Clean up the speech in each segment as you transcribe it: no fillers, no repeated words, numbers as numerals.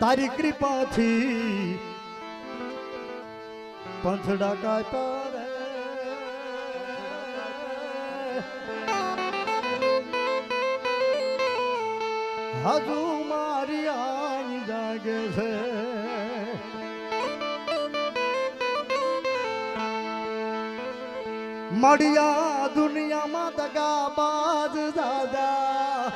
તારી કૃપાથી પંથડા કાપ્યા રે હજુ મારી આઈ જાગે છે મળ્યા દુનિયામાં દગાબાજ દાદા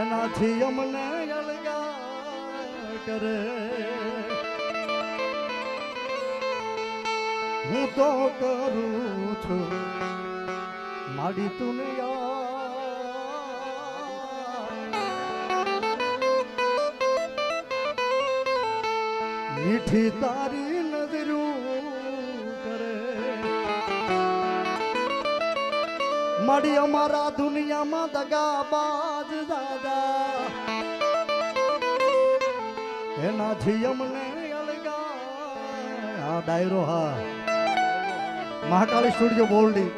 એનાથી અમને અલગા કરે હું તો કરું છું મારી દુનિયા મીઠી તારી નજરું કરે મારી અમારા દુનિયામાં દગાબાજ દાદા એનાથી અમને અલગા આ ડાયરો હા મહાકાળી સ્ટુડિયો બોલડી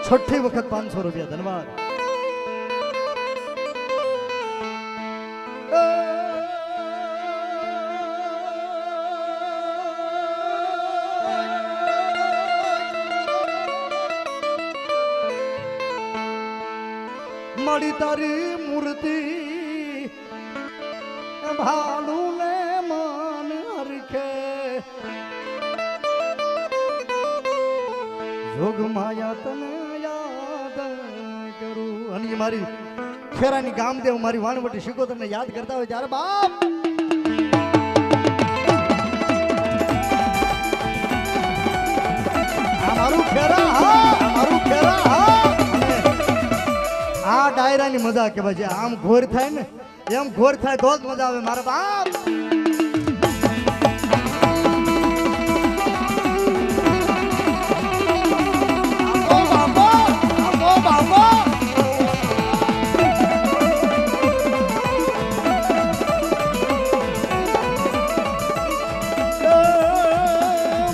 6ઠી વખત 500 રૂપિયા ધન્યવાદ મળી તારી મૂર્તિ ભાલું ને મન હરખે જોગ માયા તને યાદ કરું અને મારી ખેરાની ગામદેવ મારી વાણવટી શીખો તમને યાદ કરતા હોય ત્યારે બાપ મારું ખેરા હા મારું ખેરા હા આ ડાયરાની મજા કે ભાઈ આમ ઘોર થાય ને એમ ઘોર થાય તો જ મજા આવે મારા બાપ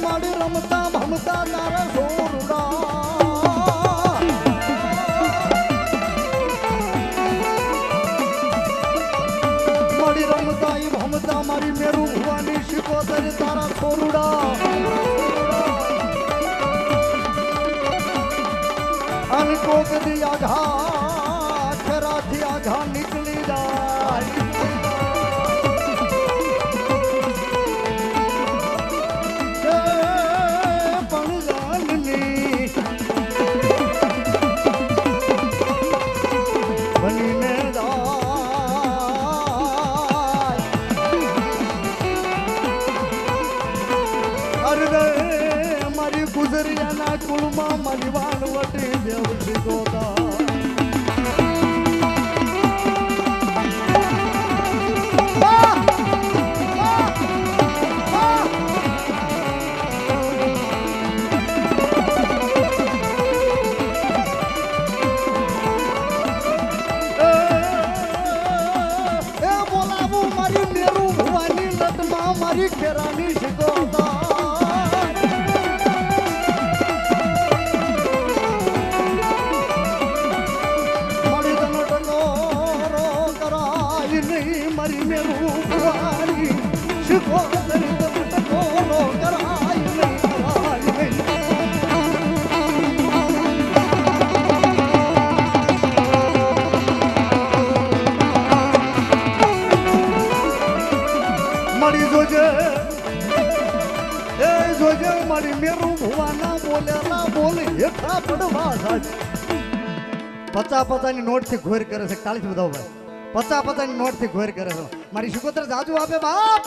મારી રમતા ભમતા તારા સોરડા ભમતા મારી મેરું ભવાની શિકોતર તારા છોરુડા અને કોક દી આઘા ખેરાથી આઘા નીકળી જાય પણ જાનની બનીને મારી ગુજરિયાના કુળમાં મારી વાનવટી દેવડી ગોતા બોલાવું મારી મેરું ભવાની લટમાં મારી ખેરાની શીખોતા મારી મેરું ભવાની શીખો ટકોરો કરાય નહીં કરાય નહીં મારી જોજે એ જોજે મારી મેરું ભુવાના બોલેલા બોલે હેઠા પડવા સાજ 50 ની નોટ થી ઘોર કરે છે 40 બધાઓ ભાઈ 50 ની નોટ થી ઘોર કરે છે મારી શિકોતર જાજુ આપે બાપ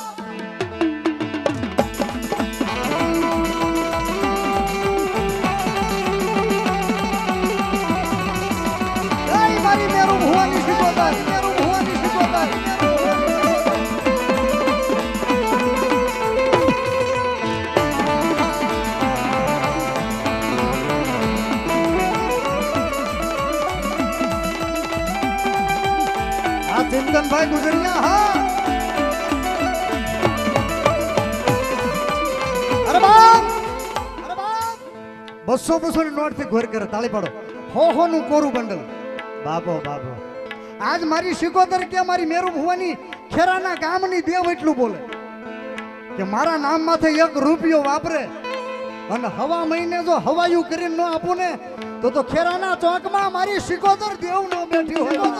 મારી મેરું ભુવાની શિકોતર મેરું ભુવાની શિકોતર ચિંતનભાઈ ગુજરિયા હા અરે બાપ 200 ની નોટ થી ઘોર કરે તાળી પાડો હો નું કોરું બંડલ બાપો બાપો આજ મારી શિકોતર કે મારી મેરુ ભુવાની ખેરાના ગામની દેવ એટલું બોલે કે મારા નામ માથે 1 રૂપિયો વાપરે અને હવા મહિને જો હવાયું કરીને ન આપું ને તો ખેરાના ચોકમાં મારી શિકોતર દેવ ન બેઠી હોય.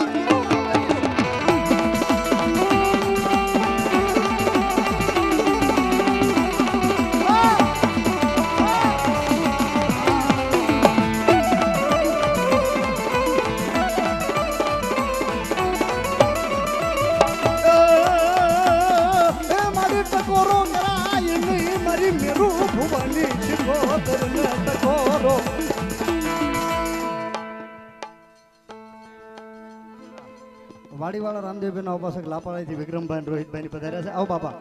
વાડીવાળા રામદેવભાઈ ના ઉપાસક લાપાળાથી વિક્રમભાઈ રોહિતભાઈ ની પધાર્યા છે. આવો બાપા.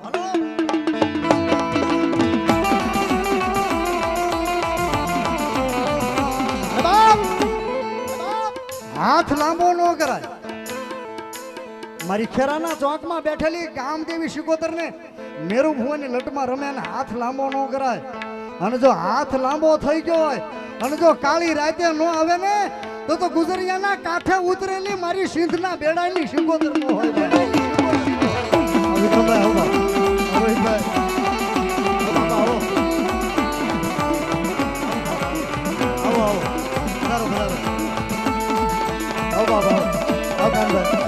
હાથ લાંબો ન કરાય. મારી ખેરાના ચોકમાં બેઠેલી ગામદેવી શિકોતર ને મેરુ ભુવાની લટમાં રમે અને હાથ લાંબો ન કરાય. અને જો હાથ લાંબો થઈ ગયો હોય અને જો કાળી રાતે ન આવે ને તો ગુજરિયાના કાંઠે ઉતરેલી મારી સિંધના બેડાની શિકોતર નો હોય. વિક્રમભાઈ આવો, રોહિતભાઈ આવો, આવો આવો, બરાબર બરાબર, આવો બાબા, આવો કાનભાઈ.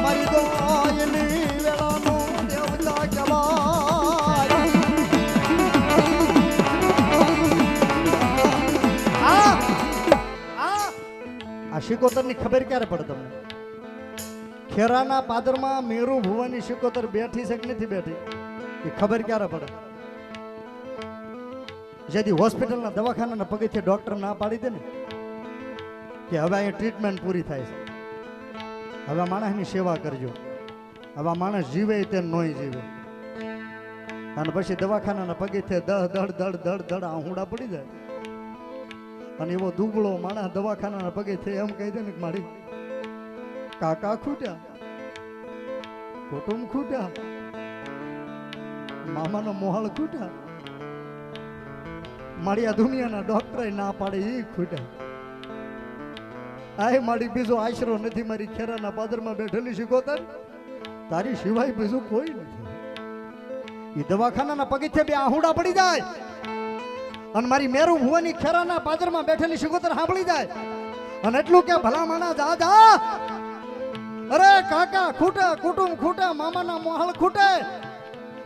મારી તો આયલી વેળાનો દેવતા કહેવાય. આ શિકોતર ની ખબર ક્યારે પડે તમને? ખેરાના પાદરમાં મેરુ ભુવાની શિકોતર બેઠી છે કે નથી બેઠી એ ખબર ક્યારે પડે? જેથી હોસ્પિટલના દવાખાનાના પગથિયે ડોક્ટર ના પાડી દે ને કે હવે અહીં ટ્રીટમેન્ટ પૂરી થાય છે, હવે માણસની સેવા કરજો, હવે માણસ જીવે તે નોય જીવે, અને પછી દવાખાનાના પગથિયે દડ દડ દડ દડ દડ આહુડા પડી જાય અને એવો દુબળો માણસ દવાખાનાના પગથિયે એમ કહી દે ને કે મારી કાકા ખૂટ્યા, કુટુંબ ખૂટ્યા, મામાનો મોહાળ ખૂટ્યા, મારી આ દુનિયાના ડોક્ટરે ના પાડે એ ખૂટ્યા. આ મારી બીજો આશરો નથી. મારી ખેરાના પાદરમાં બેઠેલી શિકોતર તારી સિવાય બીજું કોઈ નથી. એ દવાખાનાના પગથિયે બે આહુડા પડી જાય અને મારી મેરુ ભુવાની ખેરાના પાદરમાં બેઠેલી શિકોતર સાંભળી જાય અને એટલું કે ભલા માણા જા જા, અરે કાકા ખૂટે, કુટુંબ ખૂટે, મામાના મોહાળ ખૂટે,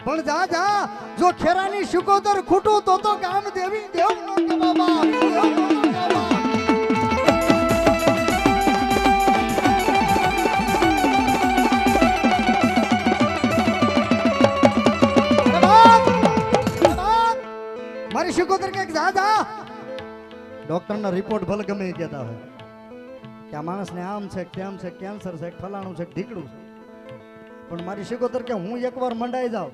પણ જા જા, જો ખેરાની શિકોતર ખૂટું તો ગામ દેવી દેવ નો કે બાબા, દેવ નો કે બાબા. મારી શિકોતર કે જા જા, ડોક્ટરના રિપોર્ટ ભલે ગમે એ કહેતા હોય કે આ માણસને આમ છે, તેમ છે, કેન્સર છે, ફલાણું છે, ઢીકડું છે, પણ મારી શિકોતર કે હું એકવાર મંડાઈ જાઉં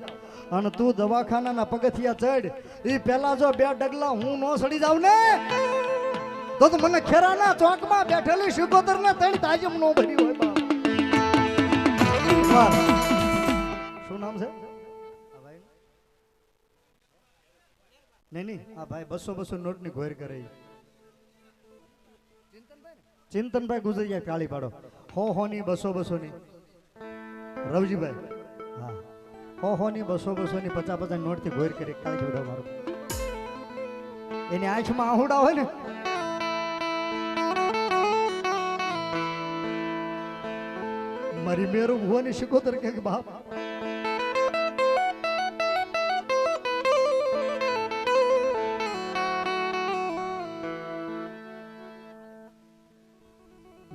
અને તું દવાખાનાના પગથિયા ચડ, એ પહેલા જો 2 ડગલા હું નો સડી જાવ ને તો મને ખેરાના ચોકમાં બેઠેલી શિકોતર ને 3 તાજમ નો ભરી હોય. બાપ શું નામ છે? નહીં આ ભાઈ 200 નોટની ઘોર કરે. ચિંતનભાઈ ગુજરિયા કાળી પાડો. 100 ની 200 ની રવજીભાઈ, હા 100 ની 200 ની 50 નોટ થી ઘોર કરી કાળી જોડો મારો. એની આંખમાં આહુડા હોય ને મારી મેરુ ભુવાની શિકોતર કે બાપ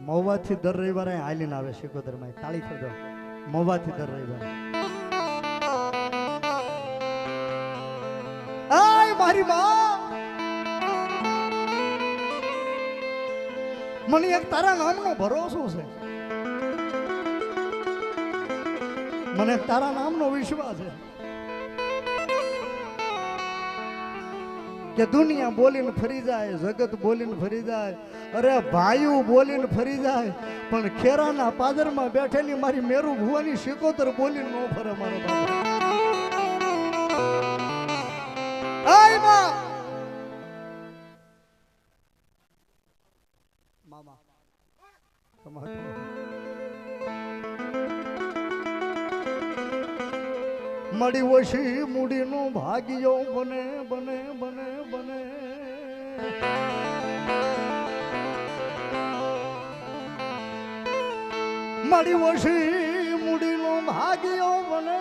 મહુવાથી દર રવિવારે હાલીને આવે શિકોતરમાં. તાળી ફરજો. મહુવાથી દર રવિવારે. આય મારી માં, મને એક તારા નામનો ભરોસો છે, મને એક તારા નામનો વિશ્વાસ છે કે દુનિયા બોલીને ફરી જાય, જગત બોલીને ફરી જાય, અરે ભાઈઓ બોલીને ફરી જાય, પણ ખેરાના પાદરમાં બેઠેલી મારી મેરુ ભુવાની શિકોતર બોલીને ન ફરે મારો બાપ. આય માં મળી ઓછી મૂડીનો ભાગ્યો બને બને બને બને મળી ઓછી મૂડીનો ભાગ્યો બને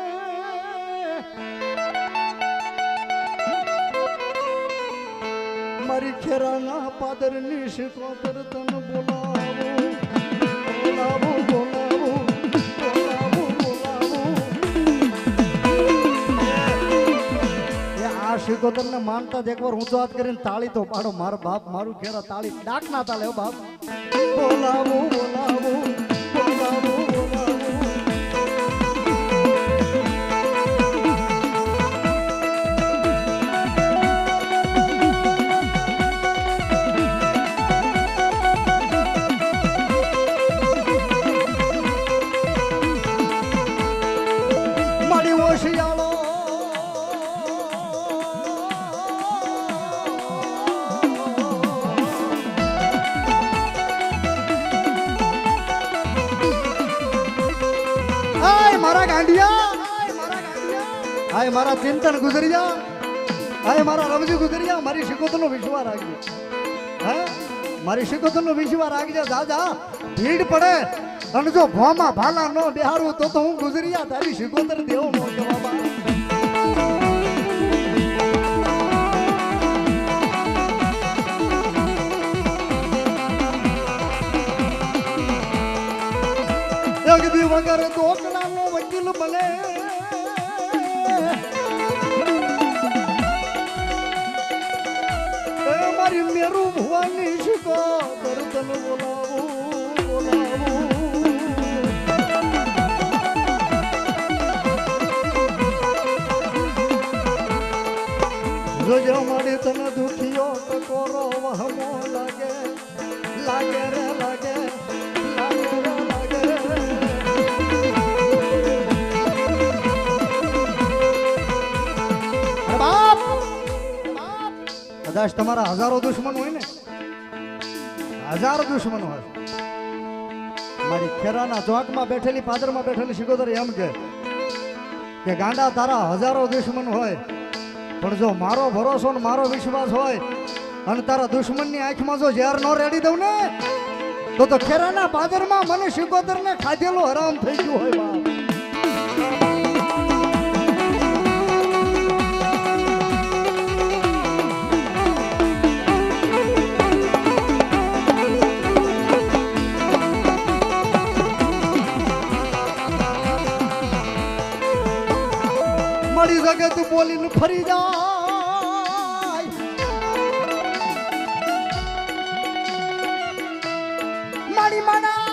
મારી ખેરાના પાદરની શિકોતર તન બોલાવું બોલાવું બોલાવું બોલાવું બોલાવું આ શિકોતર ને માનતા જ એકવાર ઊંચો હાથ કરીને તાળી તો પાડો મારો બાપ મારું ખેરા તાળી ડાક ના તાલે બાપ બોલાવું બોલાવું બોલાવું બોલાવું હાય મારા ચિંતન ગુજરિયા હાય મારા રમજી ગુજરિયા મારી શિકોતરનો વિશ્વાસ રાખજો હે મારી શિકોતરનો વિશ્વાસ રાખજો દાદા ભીડ પડે અને જો ભોમાં ભાલા નો બેહારું તો હું ગુજરિયા તારી શિકોતર દેવો નો જવાબ એક દી વગર દોકડાનો વકીલ બને મારી મેરું ભવાની શિકો દર્દન બોલાવું બોલાવું જોજો મારી તને દુખીઓ ટકોરો વહમો લાગે લાગે રે લાગે લાગે રે લાગે બાપ કદાચ તમારા હજારો દુશ્મન હોય ને હજારો દુશ્મન હોય મારી ખેરાના ચોકમાં બેઠેલી પાદરમાં બેઠેલી શિકોતર એમ કે ગાંડા તારા હજારો દુશ્મન હોય પણ જો મારો ભરોસો ને મારો વિશ્વાસ હોય અને તારા દુશ્મનની આંખમાં જો ઝેર નો રેડી દઉં ને તો ખેરાના પાદરમાં મને શિકોતર ને ખાધેલું હરામ થઈ ગયું હોય બાપ મારી જગત બોલીને ફરી જાય મારી માના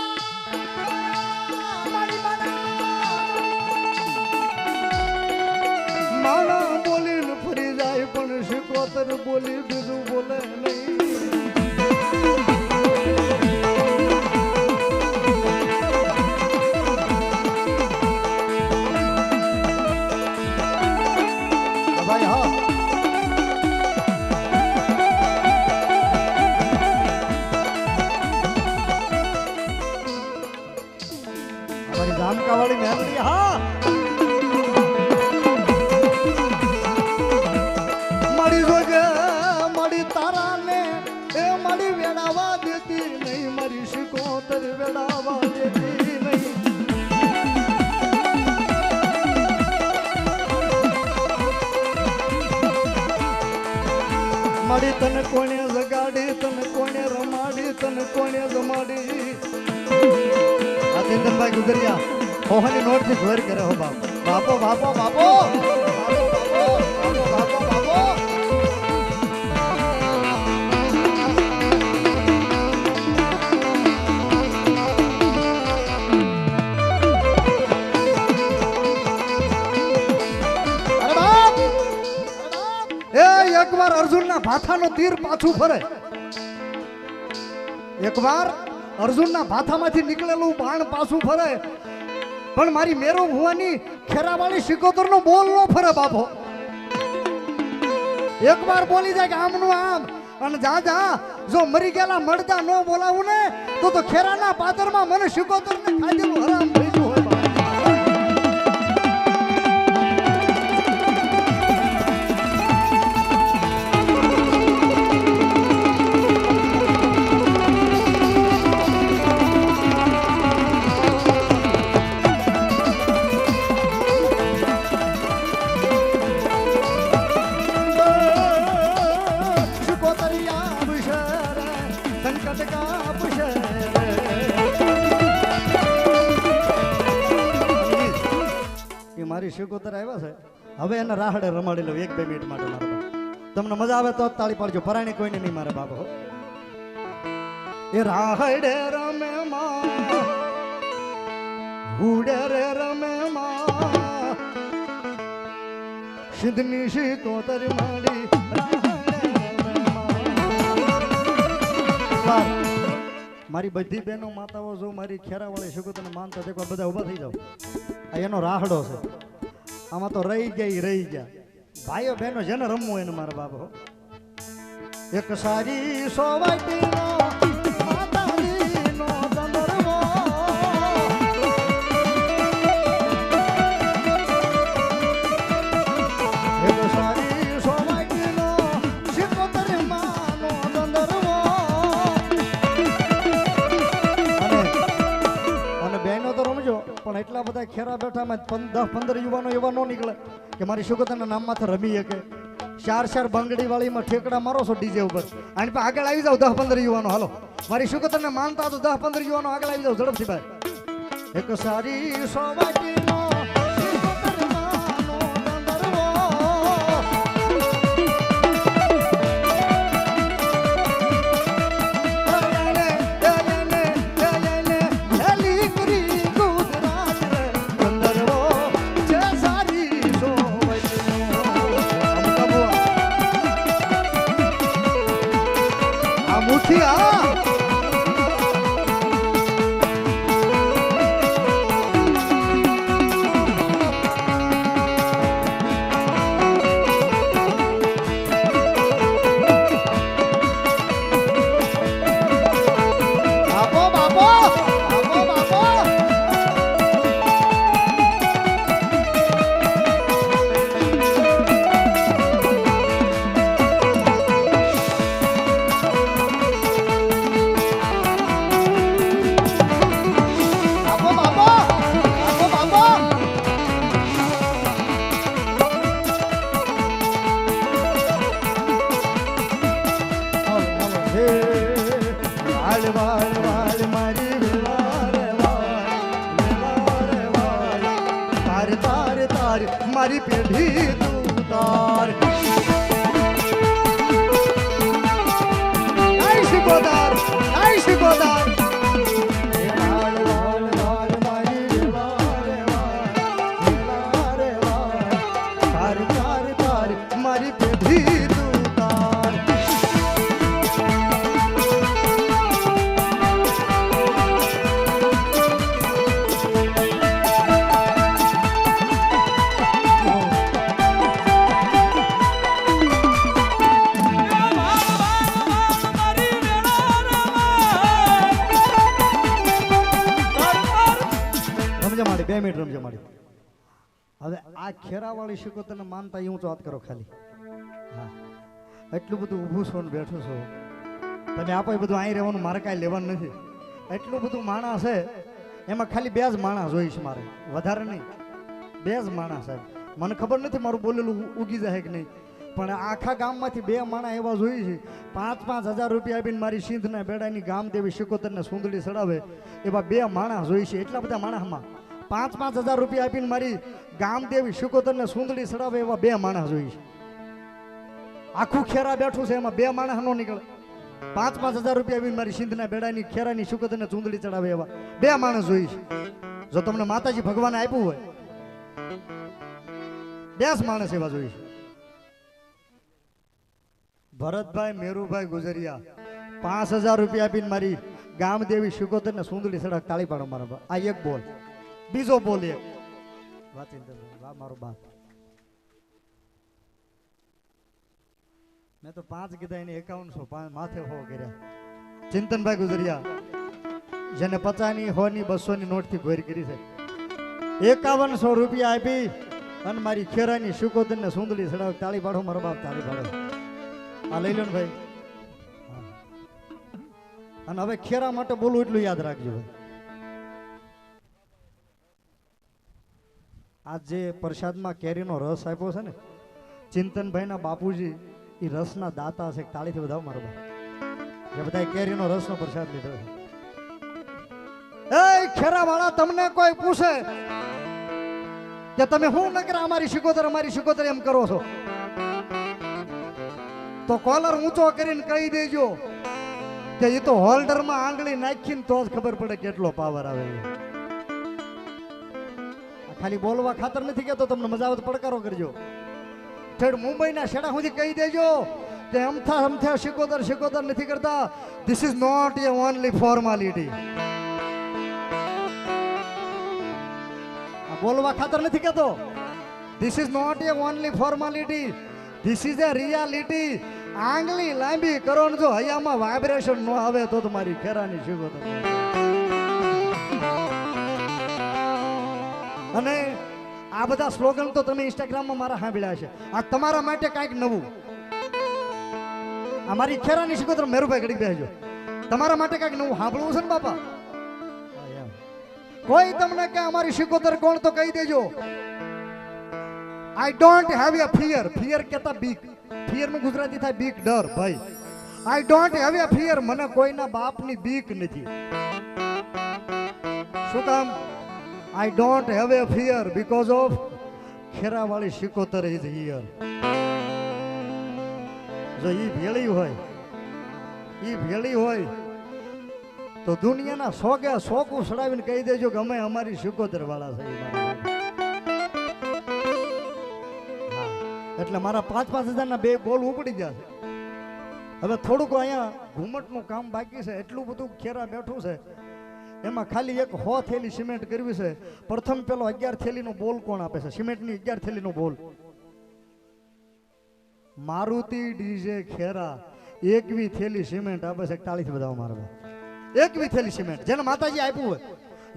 માના બોલીને ફરી જાય પણ શિકોતર બોલી બીજું બોલે નહીં જામકાવાળી મહેલની હા મારી જોગે મારી તારાને એ મારી વેડાવા દેતી નહીં મારી શિકોતર વેડાવા દેતી નહીં મારી તને કોણે જગાડી તને કોણે રમાડી તને કોણે જમાડી આ ચિંતનભાઈ ગુજરિયા ઓહની નોટ થી ઘર કરે હો બાપ બાપો બાપો બાપો બાપો બાપો બાપો અરે બાપ એ એકવાર અર્જુનના ભાથાનો તીર પાછું ફરે એકવાર અર્જુનના ભાથામાંથી નીકળેલું બાણ પાછું ફરે પણ મારી મેરો ભુવાની ખેરાવાળી શિકોતરનો બોલ નો ફરે બાપો એકવાર બોલી જાય કે આમનું આમ અને જા જા જો મરી ગયેલા મળતા ન બોલાવું ને તો ખેરાના પાદરમાં મને શિકોતર ને ખાધેલું હરામ થઈ ગયું હોય બાપ. મારી શિકોતર આવ્યા છે હવે એને રાહડે રમાડી લઉં 1-2 મિનિટ માટે મારા બાપ. તમને મજા આવે તો તાળી પાડજો, પરાણી કોઈને નહીં મારા બાપ હો. એ રાહડે રમે માં હુડે રે રમે માં સિદ્ધની શિકોતર માડી મારી બધી બહેનો માતાઓ જો મારી ખેરાવાળી શિકોતરને માનતા દેખવા બધા ઊભા થઈ જાવ. આ એનો રાહડો છે, આમાં તો રહી ગયા ભાઈઓ બહેનો જેને રમવું એને મારા બાપ હો. એક સારી સોવાટીનો માતાજીનો દંડરવો એક સારી સોવાટીનો શિકોતર માનો દંડરવો અને બહેનો તો રમજો પણ એટલા બધા ખેરા બેઠામાં 10-15 યુવાનો એવા ન નીકળે કે મારી શિકોતરના નામમાંથી રમી શકે. 4 બંગડી વાળીમાં ઠેકડા મારો છો ડીજે ઉપર અને આગળ આવી જાવ 10-15 યુવાનો. હાલો મારી શિકોતરને માનતા તો 10-15 યુવાનો આગળ આવી જાવ ઝડપથી ભાઈ. એક સારી સોવાટીનો મારી પેઢી તું તાર આઈ શિકોતર મારી પેઢી તું તાર રમજા 2 મિનિટ રમજા માડી. હવે આ ખેરાવાળી શિકોતરને માનતા હું તો વાત કરો ખાલી. હા એટલું બધું ઊભું છો ને બેઠું છો તમે આપો બધું અહીં રહેવાનું મારે કાંઈ લેવાનું નથી. એટલું બધું માણસ છે એમાં ખાલી 2 જ માણસ જોઈશ મારે, વધારે નહીં. 2 જ માણસ સાહેબ. મને ખબર નથી મારું બોલેલું ઉગી જાય કે નહીં પણ આખા ગામમાંથી 2 માણસ એવા જોઈ છે 5-5 હજાર રૂપિયા આપીને મારી સિંધના બેડાની ગામદેવી શિકોતરને સુંદડી ચડાવે એવા 2 માણસ જોઈ છે. એટલા બધા માણસમાં 5-5 હજાર રૂપિયા આપીને મારી ગામદેવી શિકોતરને સુંદડી ચડાવે એવા 2 માણસ જોઈ છે. આખું ખેરા બેઠું છે એમાં 2 માણસ નો નીકળે. 5-5 હજાર રૂપિયા આપીને મારી સિંધના બેડાની ખેરાની શિકોતરને સુંદડી ચડાવે એવા 2 માણસ જોઈ છે. જો તમને માતાજી ભગવાને આપ્યું હોય 10 માણસ એવા જોઈ છે. ભરતભાઈ મેરુભાઈ ગુજરિયા 5000 રૂપિયા આપીને મારી ગામદેવી શિકોતરને સુંદડી સડક તાળી પાડો મારા. આ એક બોલ. બીજો બોલ એક વાહ મારો બાપ મેં તો 5 કીધા એને 51 માથે હો કર્યા. ચિંતનભાઈ ગુજરિયા જેને 50ની 100ની 200ની નોટથી ઘોર કરી છે, 5100 રૂપિયા આપી અને મારી ખેરાની શુકોદર ને સુંદડી સડાવ. તાળી પાડો મારો બાપ, તાળી પાડો. આ લઈ લો ને ભાઈ. અને હવે ખેરા માટે બોલું એટલું યાદ રાખજો ભાઈ. આ જે પ્રસાદમાં કેરીનો રસ આપ્યો છે ને, ચિંતનભાઈના બાપુજી એ રસના દાતા છે. તાળીથી વધાવો મારો બાપ, જે બધા કેરીનો રસનો પ્રસાદ લીધો છે. એ ખેરા વાળા તમને કોઈ પૂછે કે તમે શું નકર અમારી શિકોતર એમ કરો છો, તો કોલર ઊંચો કરીને કહી દેજો કે એ તો હોલ્ડરમાં આંગળી નાખીને તો જ ખબર પડે કેટલો પાવર આવે. ખાલી બોલવા ખાતર નથી કહેતો, તમને મજા આવે તો પડકારો કરજો. ઠેડ મુંબઈના શેડા સુધી કહી દેજો કે અમથા શિકોતર નથી કરતા. This is not a only formality. બોલવા ખાતર નથી કહેતો. This is not a only formality, this is a reality. આંગળી લાંબી કરો ને જો હૈયામાં વાઇબ્રેશન ન આવે તો તમારી ખેરાની શિકોતર. અને આ બધા સ્લોગન તો તમે ઇન્સ્ટાગ્રામમાં મારા સાંભળ્યા છે. આ તમારા માટે કાંઈક નવું. અમારી ખેરાની શિકોતર મેરુભાઈ ઘડી બેસજો. તમારા માટે કાંઈક નવું સાંભળવું છે ને બાપા. કોઈ તમને કે અમારી શિકોતર કોણ તો કહી દેજો. I don't have a fear. Fear કેતા બીક. ફિયર નું ગુજરાતી થાય બીક, ડર, ભય. I don't have a fear. મને કોઈના બાપની બીક નથી. શું કામ? I don't have a fear because of ખેરાવાળી Sikotar is here. જો ઈ ભેળી હોય તો દુનિયાના સોકું સડાવીને કહી દેજો કે અમે અમારી શિકોતર વાળા છે. એટલે મારા 5-5 હજારના 2 બોલ ઉપડી ગયા છે. હવે થોડુંક અહીંયા ઘુમટનું કામ બાકી છે. એટલું બધું ખેરા બેઠું છે. એમાં ખાલી એક 100 થેલી સિમેન્ટ કરવી છે. પ્રથમ પેલો 11 થેલીનો બોલ કોણ આપે છે? સિમેન્ટની 11 થેલીનો બોલ મારુતિ ડીજે ખેરા 21 થેલી સિમેન્ટ આપે છે. તાળીથી બધાઓ મારવા. 21 થેલી સિમેન્ટ જેને માતાજી આપ્યું હોય,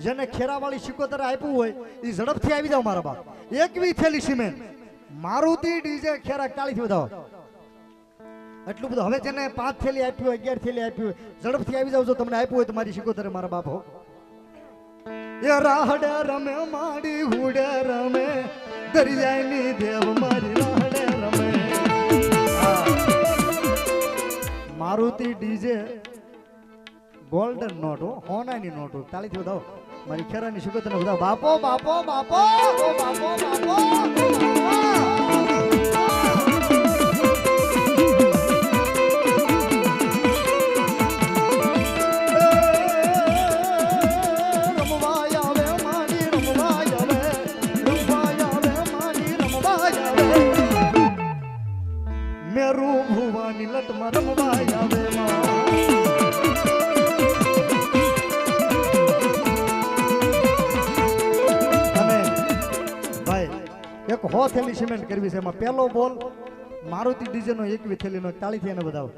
જેને ખેરાવાળી શિકોતર આપ્યું હોય, એ ઝડપથી આવી જાવ મારા બાપ. 21 થેલી સિમેન્ટ મારુતિ ડીજે ખેરા. તાળીથી બધાઓ. એટલું બધું. હવે જેને 5 થેલી આપ્યું હોય, 11 થેલી આપ્યું હોય, ઝડપથી આવી જાવ. જો તમને આપ્યું હોય તો મારી શિકોતર મારા બાપ હો. એ રાહડે રમે માડી હુડે રમે, દરિયાની દેવ મારી રાહડે રમે. મારુતિ ડીજે ગોલ્ડન નોટ હો, હોનાની નોટ હો. તાળીથી બધાઓ મારી ખેરાની શિકોતર ને બધા બાપો બાપો બાપો બાપો બાપો. મેરું ભુવાની લટમાં રમવાય આવે. અને ભાઈ એક 100 થેલી સિમેન્ટ કરવી છે. એમાં પહેલો બોલ મારુતિ ડીજે નો 21 થેલીનો. તાળીથી એને બધાવો.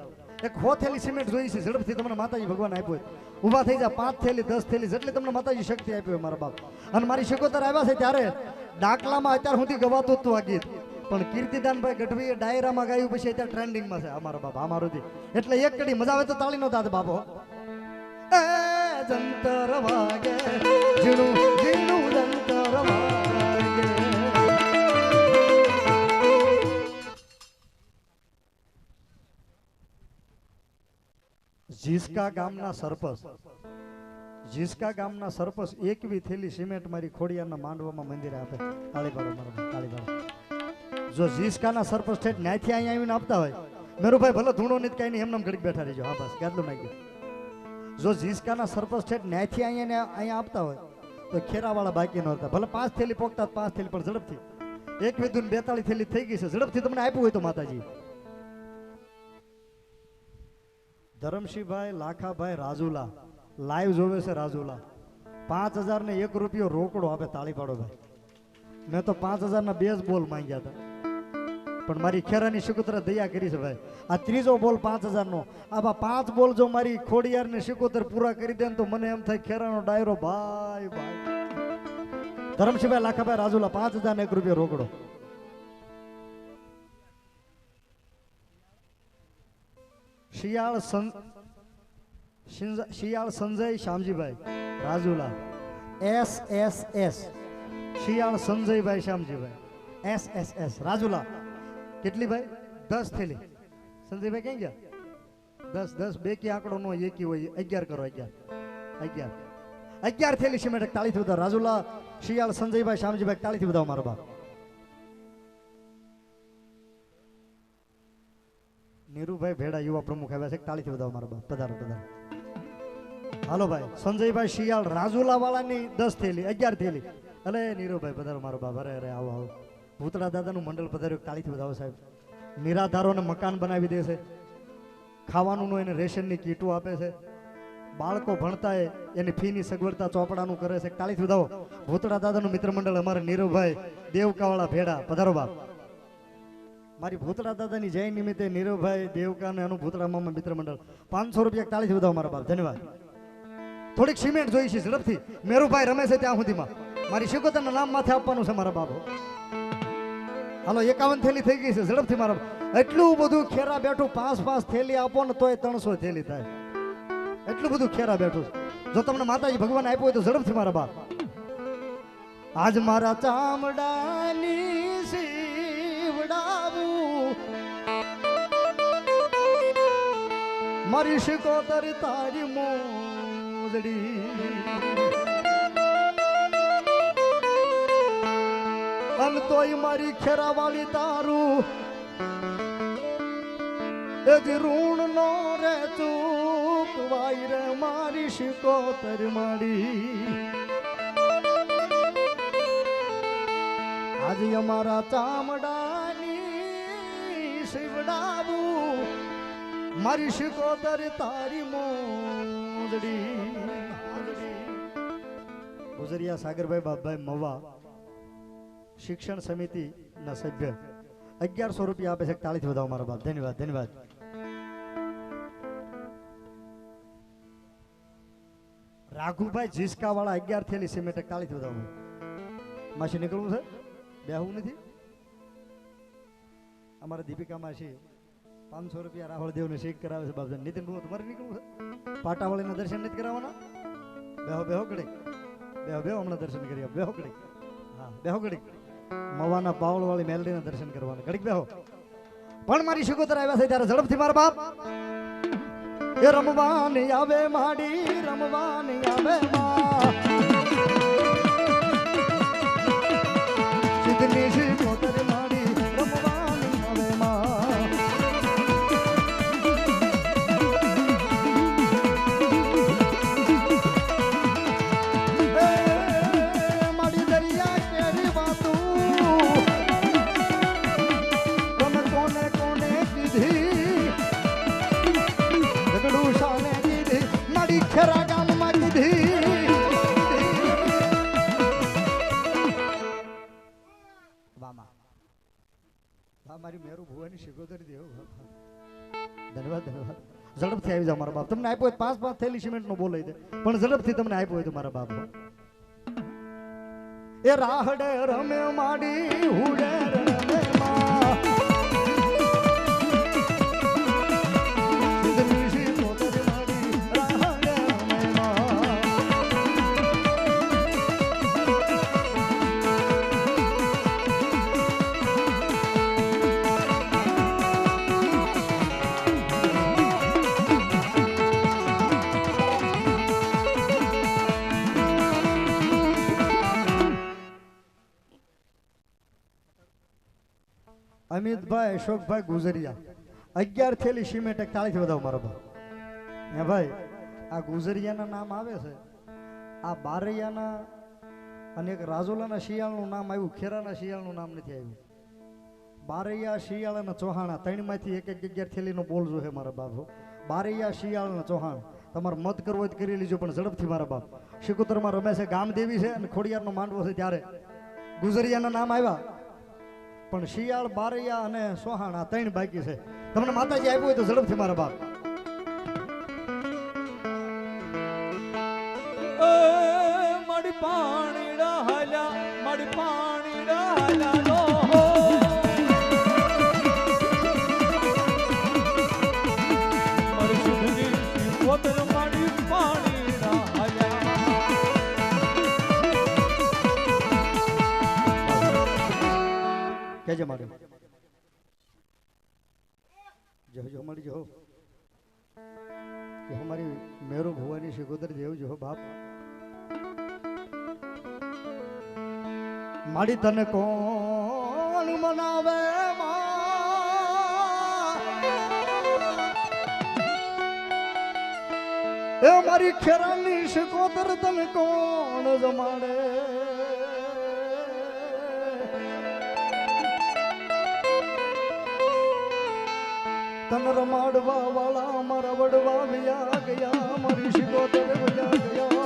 એક 100 થેલી સિમેન્ટ જોઈ છે. ઝડપથી તમને માતાજી ભગવાન આપ્યું હોય. ઊભા થઈ જા. 5 થેલી 10 થેલી જેટલી તમને માતાજી શક્તિ આપી હોય મારા બાપ. અને મારી શિકોતર આવ્યા છે ત્યારે ડાકલામાં અત્યાર સુધી ગવાતું હતું આ ગીત, પણ કીર્તિદાનભાઈ ગઢવીએ ડાયરામાં ગાયું પછી અત્યારે ટ્રેન્ડિંગમાં છે. અમારા બાપા અમારુતિ. એટલે એક કડી મજા આવે તો તાળી નો દાદ બાપો. એ જંતર વાગે ઝીણું ઝીણું જંતર વાગે. જીસકા ગામના સરપંચ 21 થેલી સિમેન્ટ મારી ખોડિયારના માંડવામાં મંદિરે આપે. તાળી પાડો મારો, તાળી પાડો. જો જીસકાના સરપંચ ઠેઠ ન્યાયથી અહીંયા આવીને આપતા હોય, મેરુભાઈ ભલે ધૂણો નથી કઈ નહીં, એમને ઘડીક બેઠા રહીજો. હા બસ ગાદલું નાખી. જો જીસકાના સરપંચ ઠેઠ ન્યાયથી અહીંયા આપતા હોય તો ખેરાવાળા બાકી ન હતા. ભલે 5 થેલી પોકતા 5 થેલી, પણ ઝડપથી 21 ને 42 થેલી થઈ ગઈ છે. ઝડપથી તમને આપ્યું હોય તો માતાજી. ધરમશીભાઈ લાખાભાઈ રાજુલા લાઈવ જોવે છે. રાજુલા 5000 ને 1 રૂપિયો રોકડો આપે. તાળી પાડો ભાઈ. મેં તો 5000 ના 2 જ બોલ માંગ્યા હતા. પણ મારી ખેરાની શિકોતર દયા કરી છે ભાઈ. આ ત્રીજો બોલ 5000 નો. આવા 5 બોલ જો મારી ખોડિયાર ને શિકોતર પૂરા કરી દે તો મને એમ થાય ખેરાનો ડાયરો ભાઈ ભાઈ. ધરમશીભાઈ લાખાભાઈ રાજુલા 5001 રૂપિયા રોકડો. શિયાળ સંજય શ્યામજીભાઈ રાજુલા SSS. શિયાળ સંજયભાઈ શ્યામજીભાઈ SSS રાજુલા. કેટલી ભાઈ? 10 થેલી. સંજયભાઈ ક્યાં ગયા? 10 બેકી આંકડો નો એકી હોય. 11 કરો. 11 થેલી સિમેન્ટ. તાળીથી વધાવો રાજુલા શિયાળ સંજયભાઈ શ્યામજીભાઈ. તાળીથી વધાવો મારો બાપ. નીરુભાઈ ભેડા યુવા પ્રમુખ આવ્યા છે. તાળીથી વધાવો મારો બાપ. પધારો. હાલો ભાઈ. સંજયભાઈ શિયાળ રાજુલા વાળાની 10 થેલી 11 થેલી. અલે નીરુભાઈ પધારો મારો બાપ. અરે આવો. ભૂતળા દાદાનું મંડળ પધાર્યું. તાળીથી વધાવો સાહેબ. નિરાધારોને મકાન બનાવી દે છે. ખાવાનું એને રેશનની કીટો આપે છે. બાળકો ભણતા એની ફીની સગવડતા ચોપડાનું કરે છે. તાળીથી વધાવો. ભૂતળા દાદાનું મિત્ર મંડળ અમારે નીરુભાઈ દેવકાવાળા ભેડા. પધારો બાપ. મારી ભૂતળા દાદાની જય નિમિત્તે નીરુભાઈ દેવકા અને એનું ભૂતળા મામા મિત્ર મંડળ 500 રૂપિયા. તાળીથી વધાવો મારા બાપ. ધન્યવાદ. થોડીક સિમેન્ટ જોઈ છે ઝડપથી. મેરુભાઈ રમે છે ત્યાં સુધીમાં મારી શિકોતરના નામ માથે આપવાનું છે મારા બાપ. હાલો 51 થેલી થઈ ગઈ છે. ઝડપથી મારા એટલું બધું ખેરા બેઠું. 5 થેલી આપો ને તોય 300 થેલી થાય. એટલું બધું ખેરા બેઠું. જો તમને માતાજી ભગવાન આપ્યો હોય તો ઝડપથી મારા બાપ. આજ મારા ચામડાની સીવડાવું મારી શિકોતર તારી મોજડી. અન તોય મારી ખેરા વાળી તારું એ જ ઋણ નો રે ચૂકવાય રે મારી શિકોતર માડી. આજે અમારા ચામડાની શિવડાવું મારી શિકોતર તારી મોજડી. ગુજરિયા સાગરભાઈ બાપભાઈ મવા શિક્ષણ સમિતિ ના સભ્ય 1100 રૂપિયા આપે છે. તાળીથી વધાવો મારા બાપ. ધન્યવાદ. રાઘુભાઈ જીસકા વાળા 11 થેલી સિમેન્ટ. તાળીથી વધાવો. માસી નીકળવું છે? બેહવું નથી? અમારા દીપિકા માસી 500 રૂપિયા રાહુલ દેવ ને શીખ કરાવે છે બાપ. નીતિન બહુ તમારે નીકળવું છે? પાટાવાળીના દર્શન નથી કરાવવાના? બેહો ઘડીક. બેહો હમણાં દર્શન કરી. બેહો ઘડીક. હા બેહો ઘડીક. મવાના પાવળ વાળી મેલડીના દર્શન કરવાના. ઘડીક બેહો. પણ મારી શિકોતર આવ્યા છે ત્યારે ઝડપથી મારા બાપ. એ રમવાની આવે માડી, રમવાની આવે માં. સિદ્ધની શિકોતર માડી રમવાની આવે માં. માડી દરિયા કેરી વાતું તમે કોને કોને કીધી. ઝઘડું શાને કીધી માડી ખેરા ગામમાં કીધી. મારી મેરુ ભુવાની શિકોતર દેવ. ધન્યવાદ. ઝડપથી આવી જાવ મારા બાપ. તમને આપ્યો 5 થેલી સિમેન્ટ નો બોલાઈ દે પણ ઝડપથી તમને આપ્યો હોય તો મારા બાપ. એ રાહડે રમે માડી હુડે રમે માં. સિદ્ધની શિકોતર માડી રાહડે રમે માં. અમિતભાઈ અશોકભાઈ ગુજરિયા 11 થેલી સિમેન્ટ. તાળીથી વધાવો મારો ભાઈ. હે ભાઈ આ ગુજરિયાના નામ આવે છે. આ બારૈયાના અને એક રાજુલાના શિયાળનું નામ આવ્યું. ખેરાના શિયાળનું નામ નથી આવ્યું. બારૈયા શિયાળ અને ચૌહાણા ત્રણમાંથી એક 11 થેલીનો બોલ જોશે મારા બાપ. બારૈયા શિયાળ અને ચૌહાણ તમારે મત કરવો હોય તો કરી લીજો પણ ઝડપથી મારા બાપ. શિકોતરમાં રમે છે ગામદેવી છે અને ખોડિયારનો માંડવો છે ત્યારે ગુજરિયાના નામ આવ્યા. પણ શિયાળ બારૈયા અને સોહાણા ત્રણ બાકી છે. તમને માતાજી આપ્યું હોય તો ઝડપથી મારા બાપ. મારી પાણીડા હાલ્યા, મારી પાણીડા હાલ્યા નો હો. મારી સુધની શિકોતર મારી પાણીડા હાલ્યા. કેજે મારે જો મળી જો કે હમારી મેરો ભુવાની શિકોતર દેવ જો બાપ. માડી તને કોણ મનાવે એ મારી ખેરાની શિકોતર તને કોણ જમાડે. તન રમાડવા વાળા મારા વડવા વ્યા ગયા, મારી શિકોતર વયા ગયા.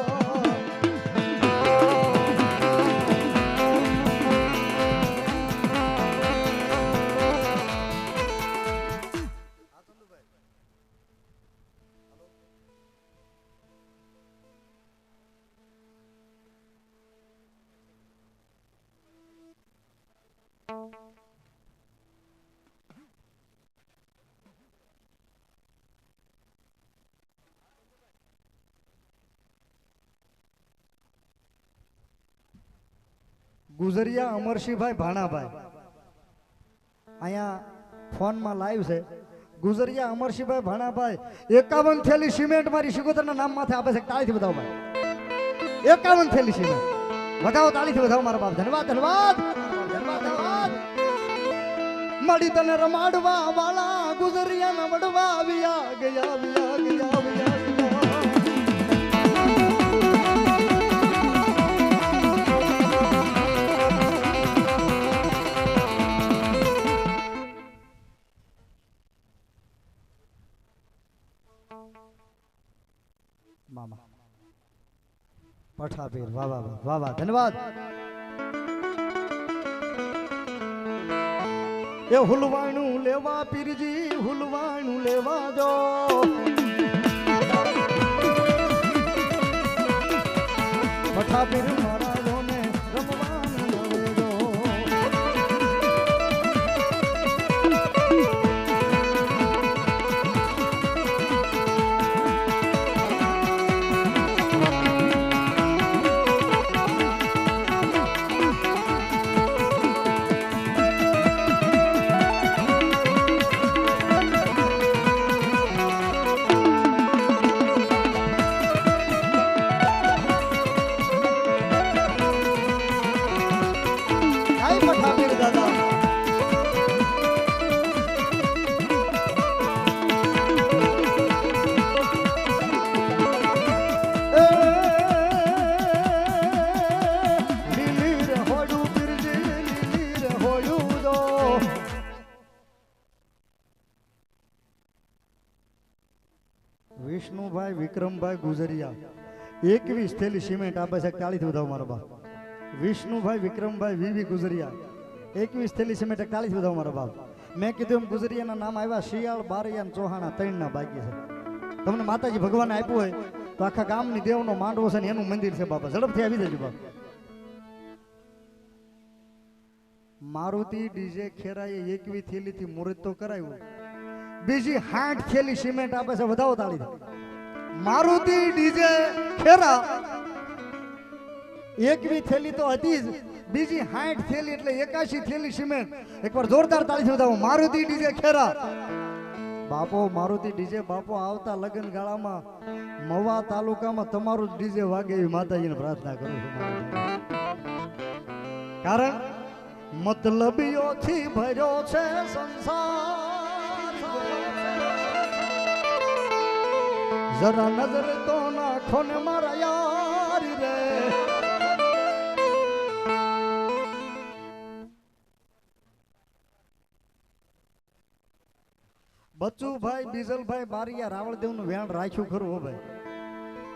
ગુજરિયા અમરસિંહભાઈ ભાણાભાઈ અહીંયા ફોનમાં લાઈવ છે. ગુજરિયા અમરસિંહભાઈ ભાણાભાઈ 51 થેલી સિમેન્ટ મારી શિકોતરના નામ માથે આપે છે. તાળીથી બતાવો ભાઈ. 51 થેલી સિમેન્ટ વધાવો, તાળીથી વધાવો મારા બાપ. ધન્યવાદ ધન્યવાદ ધન્યવાદ. મળી તને રમાડવા વાળા ગુજરિયાના વડવા આવ્યા ગયા ગયા ગયા ગયા. મામા પઠાપીર વાહ વાહ વાહ વાહ ધન્યવાદ. એ હુલવાણું લેવા પીરજી, હુલવાણું લેવા જો. પઠાપીર મહારાજોને રમવાનું આવે જો. વિષ્ણુભાઈ વિક્રમભાઈ ગુજરિયા 21 થેલી સિમેન્ટ આપે છે. તાળીથી વધાવો મારા બાપ. વિષ્ણુભાઈ વિક્રમભાઈ વીવી ગુજરિયા 21 થેલી સિમેન્ટ. તાળીથી વધાવો મારા બાપ. મેં કીધું એમ ગુજરિયાના નામ આવ્યા શિયાળ બારૈયા અને ચોહાણા ત્રણના બાકી છે. તમને માતાજી ભગવાને આપ્યું હોય તો આખા ગામની દેવનો માંડવો છે ને એનું મંદિર છે બાપા. ઝડપથી આવી જજો બાપ. મારુતિ ડીજે ખેરાએ 21 થેલીથી મુહૂર્ત તો કરાયું, બીજી 60 થેલી સિમેન્ટ આપે છે. વધાવો તાળી. મારુતિ ડીજે ખેરા 21 થેલી તો હતી જ, બીજી 60 થેલી એટલે 81 થેલી સિમેન્ટ. એકવાર જોરદાર તાળીથી વધાવો. મારુતિ ડીજે ખેરા બાપો. મારુતિ ડીજે બાપો આવતા લગ્ન ગાળામાં મવા તાલુકામાં તમારું જ ડીજે વાગે એવી માતાજીને પ્રાર્થના કરું છું. કારણ મતલબીઓથી ભર્યો છે સંસાર. જરા નજર તો નાખો ને મારા યાર રે. બચુભાઈ બીજલભાઈ બારિયા રાવળદેવ નું વેણ રાખ્યું ખરું હો ભાઈ.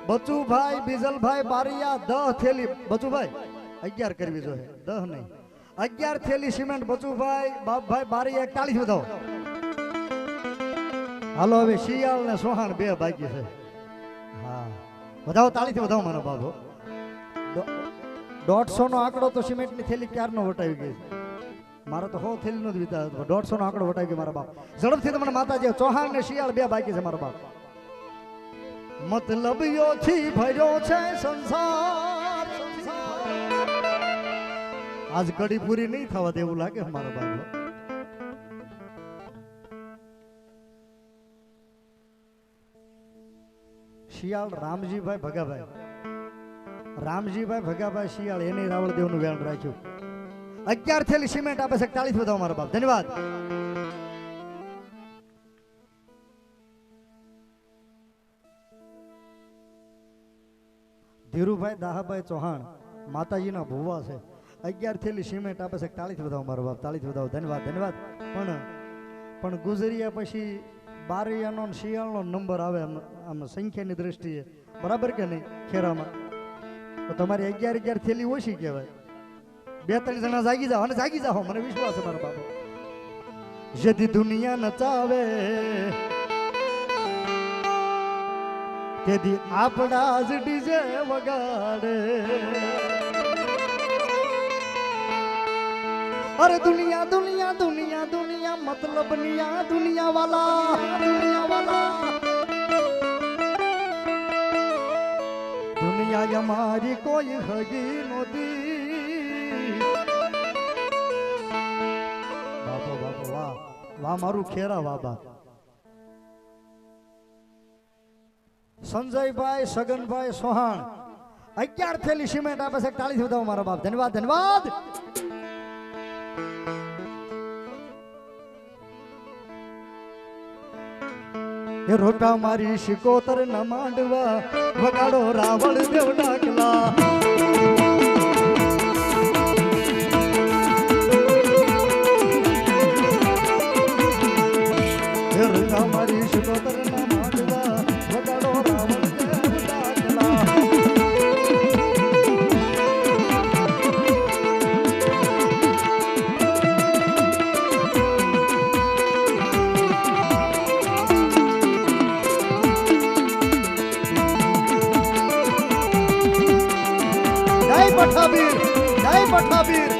બચુભાઈ બીજલભાઈ બારિયા 10 થેલી. બચુભાઈ 11 કરવી જોઈએ, 10 નહીં. 11 થેલી સિમેન્ટ બચુભાઈ બાપભાઈ બારી 41 વધાવો. હાલો હવે શિયાળ ને સોહાણ બે બાકી છે. હા વધાવો, તાળીથી વધાવો મારો બાબો. 150 નો આંકડો તો સિમેન્ટની થેલી ક્યારનો વટાવી ગઈ. મારો તો 100 થેલીનો જ વિચાર હતો. 150 નો આંકડો વટાવી ગયો મારા બાપ. ઝડપથી તમને માતાજી ચૌહાણ ને શિયાળ બે બાકી છે મારો બાપ. મતલબીઓથી ભર્યો છે સંસાર. આજ કડી પૂરી નહીં થવા દેવું લાગે મારો બાપ. શિયાળ રામજીભાઈ ભગાભાઈ, રામજીભાઈ ભગાભાઈ શિયાળ એને રાવળદેવ નું વેણ રાખ્યું. 11 થેલી સિમેન્ટ આપે છે. 41 વધાવો મારા બાપ. ધન્યવાદ. ધીરુભાઈ દાહાભાઈ ચૌહાણ માતાજીના ભુવા છે. 11 થેલી સિમેન્ટ આપે છે. 41 વધાવો મારો બાપ. 41 વધાવો. ધન્યવાદ ધન્યવાદ. પણ ગુજરિયા પછી બારૈયાનો શિયાળનો નંબર આવે આમ સંખ્યાની દ્રષ્ટિએ, બરાબર કે નહીં? ખેરામાં તો તમારી 11 થેલી ઓછી કહેવાય. 2-3 જણા જાગી જાઓ અને જાગી જાઓ, મને વિશ્વાસ છે મારા બાપો. યદી દુનિયા નચાવે તેથી આપણા જ ડીજે વગાડે. અરે દુનિયા દુનિયા દુનિયા દુનિયા મતલબ નિયા દુનિયા વાલા, દુનિયા વાલા. દુનિયા અમારી કોઈ હગી નહોતી. બાપો બાપો વાહ વાહ મારું ખેરા વાહ બાપ. સંજયભાઈ સગનભાઈ સોહાણ 11 થેલી સિમેન્ટ આપે છે. 41 વધાવો મારો બાપ. ધન્યવાદ ધન્યવાદ. એ રોટા મારી શિકોતર ના માંડવા વગાડો રાવળ દેવ ડાકલા. એ રોટા મારી શિકોતર ના માંડવા વગાડો રાવળ દેવ ડાકલા. પઠાબીર જય પઠાબીર.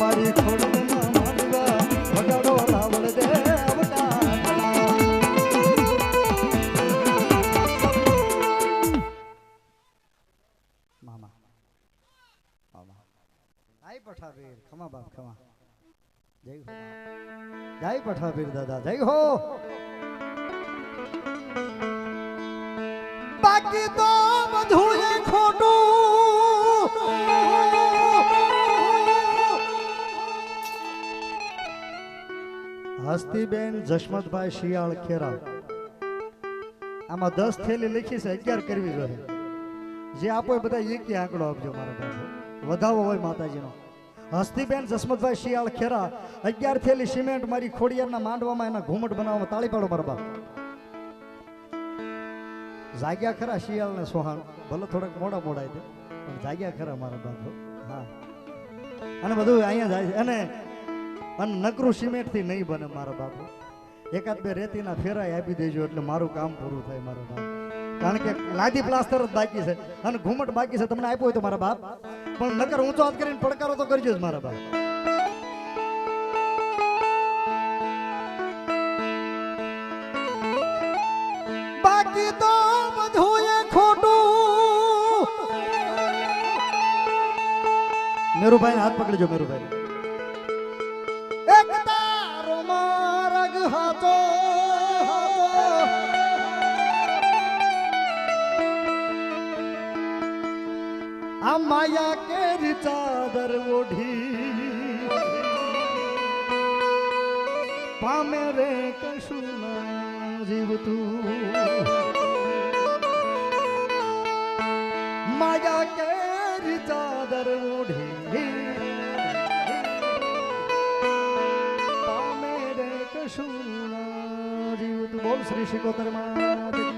મારી ખોડ માંડવા વગાડો રાવળ દેવ પઠાબીર. ખમા બાપ ખમા. જય હો જય પઠાબીર દાદા જય હો. બાકી તો બધું એ ખોટું. હસ્તીબેન જશમતભાઈ શિયાળ ખેરા. આમાં 10 થેલી લખી છે. 11 કરવી જોઈએ. જે આપો એ બધા એક આંકડો આપજો મારા બાપુ. વધાવો હોય માતાજીનો. હસ્તીબેન જસમતભાઈ શિયાળ ખેરા 11 થેલી સિમેન્ટ મારી ખોડિયારના માંડવામાં એના ઘૂમટ બનાવવામાં. તાળી પાડો મારા બાપ. જાગ્યા ખરા શિયાળ ને સોહાણ, ભલે થોડાક મોડા મોડા પણ જાગ્યા ખરા મારા બાપ. હા અને બધું અહીંયા જાય છે. અને નકરું સિમેન્ટ થી નહીં બને મારા બાપુ. 1-2 રેતીના ફેરાય આપી દેજો એટલે મારું કામ પૂરું થાય મારા બાપ. કારણ કે લાદી પ્લાસ્ટર જ બાકી છે અને ઘૂમટ બાકી છે. તમને આપ્યો હોય તો મારા બાપ, પણ નકર ઊંચો હાથ કરીને પડકારો તો કરજો જ મારા બાપ. બાકી તો બધું એ ખોટું. મેરુભાઈ હાથ પકડજો. મેરુભાઈ એક તારો માર્ગ હતો. આ માયા કેરી ચાદર ઓઢી પામે રે કશું ના જીવતું. માયા કેરી ચાદર ઓઢી પામે રે કશું ના જીવ તું બોલ શ્રી શિકોતર માં